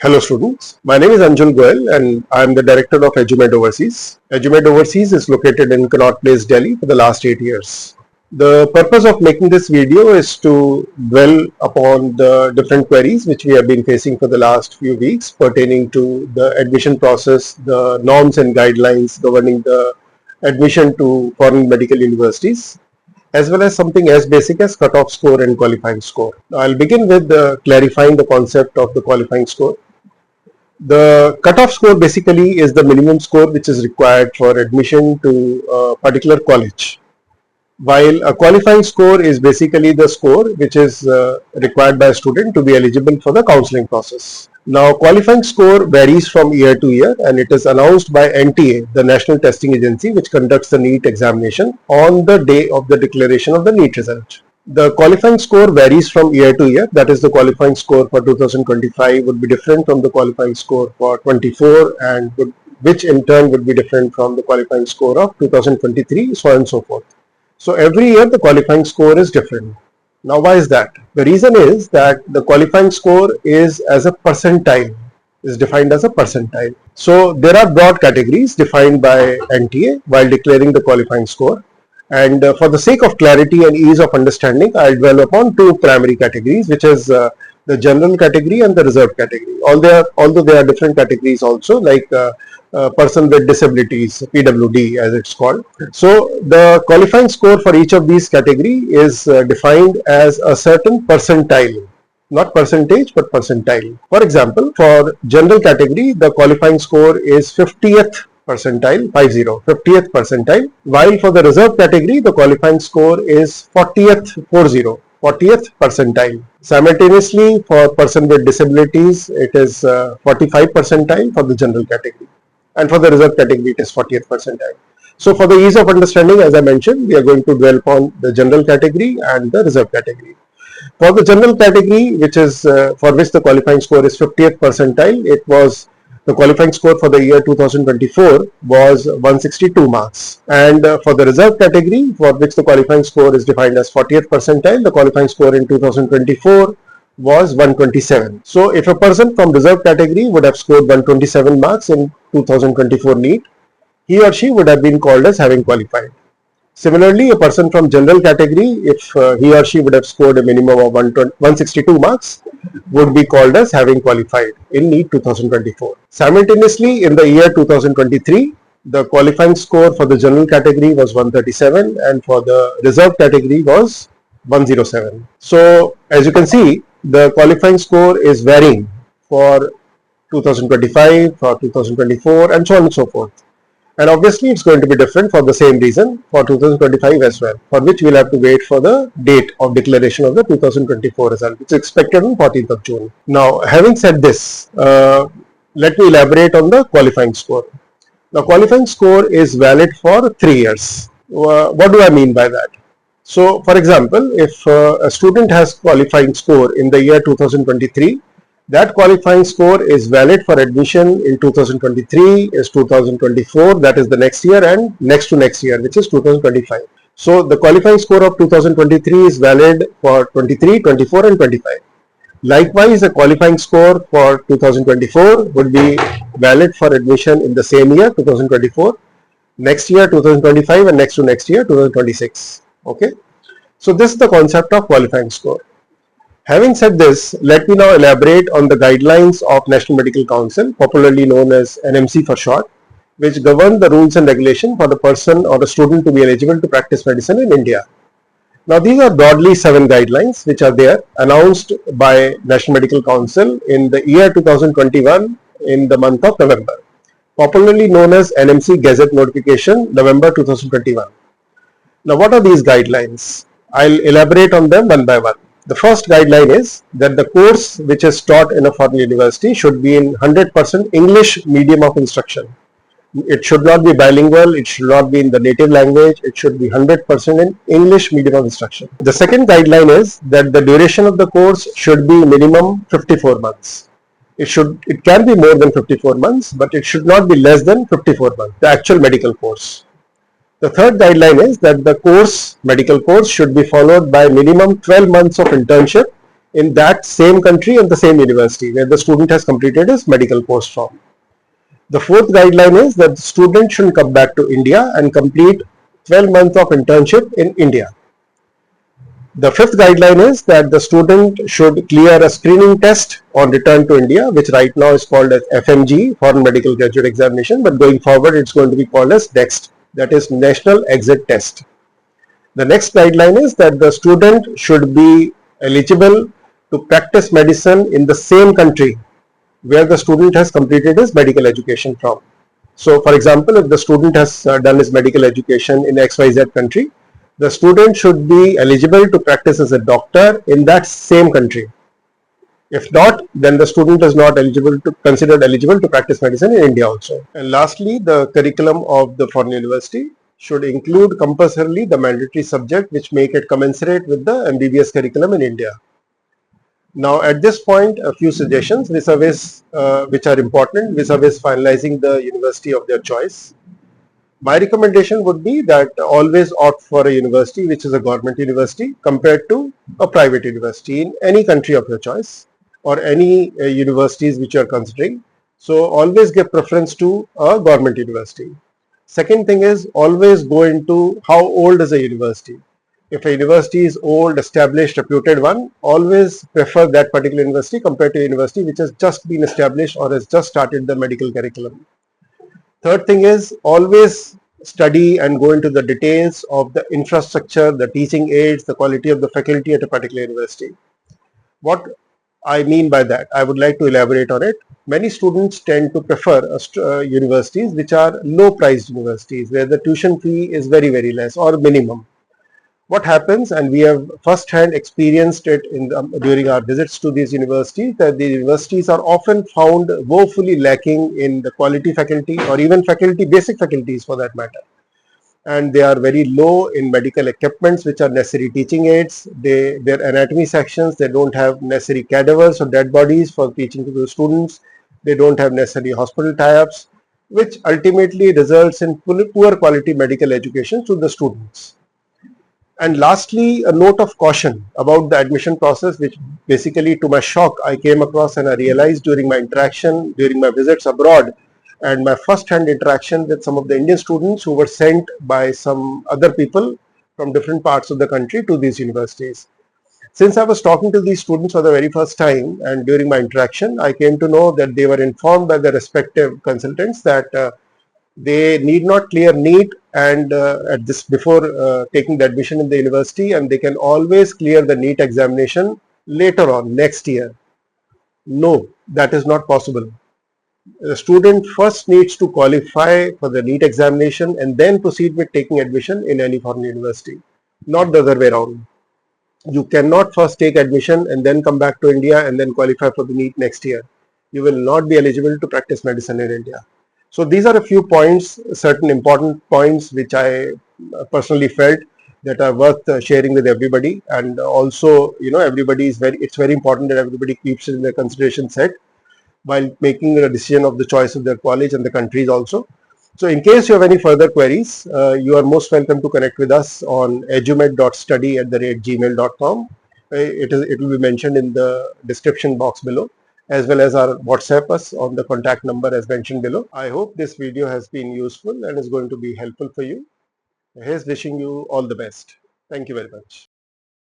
Hello students, my name is Anjul Goel and I am the Director of EduMed Overseas. EduMed Overseas is located in Connaught Place, Delhi for the last 8 years. The purpose of making this video is to dwell upon the different queries which we have been facing for the last few weeks pertaining to the admission process, the norms and guidelines governing the admission to foreign medical universities, as well as something as basic as cutoff score and qualifying score. I'll begin with clarifying the concept of the qualifying score. The cutoff score basically is the minimum score which is required for admission to a particular college, while a qualifying score is basically the score which is required by a student to be eligible for the counseling process. Now, qualifying score varies from year to year and it is announced by NTA, the National Testing Agency, which conducts the NEET examination on the day of the declaration of the NEET result. The qualifying score varies from year to year. That is, the qualifying score for 2025 would be different from the qualifying score for 24 and which in turn would be different from the qualifying score of 2023, so on and so forth. So every year the qualifying score is different. Now, why is that? The reason is that the qualifying score is as a percentile, is defined as a percentile. So there are broad categories defined by NTA while declaring the qualifying score. And for the sake of clarity and ease of understanding, I'll dwell upon two primary categories, which is the general category and the reserved category. Although there are different categories also, like person with disabilities, PWD as it's called. So the qualifying score for each of these category is defined as a certain percentile, not percentage but percentile. For example, for general category, the qualifying score is 50th percentile, 50th percentile, while for the reserved category, the qualifying score is 40th percentile. Simultaneously, for person with disabilities, it is 45 percentile for the general category. And for the reserved category, it is 40th percentile. So for the ease of understanding, as I mentioned, we are going to dwell upon the general category and the reserved category. For the general category, which is for which the qualifying score is 50th percentile, the qualifying score for the year 2024 was 162 marks. And for the reserved category, for which the qualifying score is defined as 40th percentile, the qualifying score in 2024 was 127. So if a person from reserved category would have scored 127 marks in 2024 NEET, he or she would have been called as having qualified. Similarly, a person from general category, if he or she would have scored a minimum of 162 marks, would be called as having qualified in NEET 2024. Simultaneously, in the year 2023, the qualifying score for the general category was 137 and for the reserved category was 107. So, as you can see, the qualifying score is varying for 2025, for 2024 and so on and so forth. And obviously it's going to be different for the same reason for 2025 as well, for which we'll have to wait for the date of declaration of the 2024 result, which is expected on 14th of June. Now, having said this, let me elaborate on the qualifying score. Now, qualifying score is valid for 3 years. What do I mean by that? So, for example, if a student has qualifying score in the year 2023, that qualifying score is valid for admission in 2023, is 2024, that is the next year, and next to next year, which is 2025. So the qualifying score of 2023 is valid for 23, 24 and 25. Likewise, the qualifying score for 2024 would be valid for admission in the same year, 2024, next year, 2025 and next to next year, 2026. Okay. So this is the concept of qualifying score. Having said this, let me now elaborate on the guidelines of National Medical Council, popularly known as NMC for short, which govern the rules and regulations for the person or the student to be eligible to practice medicine in India. Now, these are broadly 7 guidelines which are there, announced by National Medical Council in the year 2021 in the month of November, popularly known as NMC Gazette Notification, November 2021. Now, what are these guidelines? I'll elaborate on them one by one. The first guideline is that the course which is taught in a foreign university should be in 100% English medium of instruction. It should not be bilingual, it should not be in the native language, it should be 100% in English medium of instruction. The second guideline is that the duration of the course should be minimum 54 months. It can be more than 54 months, but it should not be less than 54 months, the actual medical course. The third guideline is that the medical course should be followed by minimum 12 months of internship in that same country and the same university where the student has completed his medical course from. The fourth guideline is that the student should come back to India and complete 12 months of internship in India. The fifth guideline is that the student should clear a screening test on return to India, which right now is called as FMG, Foreign Medical Graduate Examination, but going forward it's going to be called as NEXT, that is National Exit Test. The next guideline is that the student should be eligible to practice medicine in the same country where the student has completed his medical education from. So, for example, if the student has done his medical education in XYZ country, the student should be eligible to practice as a doctor in that same country. If not, then the student is not considered eligible to practice medicine in India also. And lastly, the curriculum of the foreign university should include compulsorily the mandatory subject which make it commensurate with the MBBS curriculum in India. Now, at this point, a few suggestions which are important vis-a-vis finalizing the university of their choice. My recommendation would be that always opt for a university which is a government university compared to a private university in any country of your choice or any universities which you are considering. So always give preference to a government university. Second thing is always go into how old is a university. If a university is old, established, reputed one, always prefer that particular university compared to a university which has just been established or has just started the medical curriculum. Third thing is always study and go into the details of the infrastructure, the teaching aids, the quality of the faculty at a particular university. What I mean by that, I would like to elaborate on it. Many students tend to prefer universities which are low priced universities where the tuition fee is very, very less or minimum. What happens, and we have first-hand experienced it during our visits to these universities, that the universities are often found woefully lacking in the quality faculty or even basic faculties for that matter. And they are very low in medical equipments which are necessary teaching aids. Their anatomy sections, they don't have necessary cadavers or dead bodies for teaching to the students. They don't have necessary hospital tie-ups, which ultimately results in poor quality medical education to the students. And lastly, a note of caution about the admission process, which basically to my shock, I came across and I realized during my visits abroad and my first-hand interaction with some of the Indian students who were sent by some other people from different parts of the country to these universities. Since I was talking to these students for the very first time and during my interaction, I came to know that they were informed by their respective consultants that they need not clear NEET and before taking the admission in the university, and they can always clear the NEET examination later on next year. No, that is not possible. The student first needs to qualify for the NEET examination and then proceed with taking admission in any foreign university, not the other way around. You cannot first take admission and then come back to India and then qualify for the NEET next year. You will not be eligible to practice medicine in India. So these are a few points, certain important points which I personally felt that are worth sharing with everybody. And also, it's very important that everybody keeps it in their consideration set while making a decision of the choice of their college and the countries also. So in case you have any further queries, you are most welcome to connect with us on edumed.study@gmail.com. It will be mentioned in the description box below, as well as our WhatsApp us on the contact number as mentioned below. I hope this video has been useful and is going to be helpful for you. Here's wishing you all the best. Thank you very much.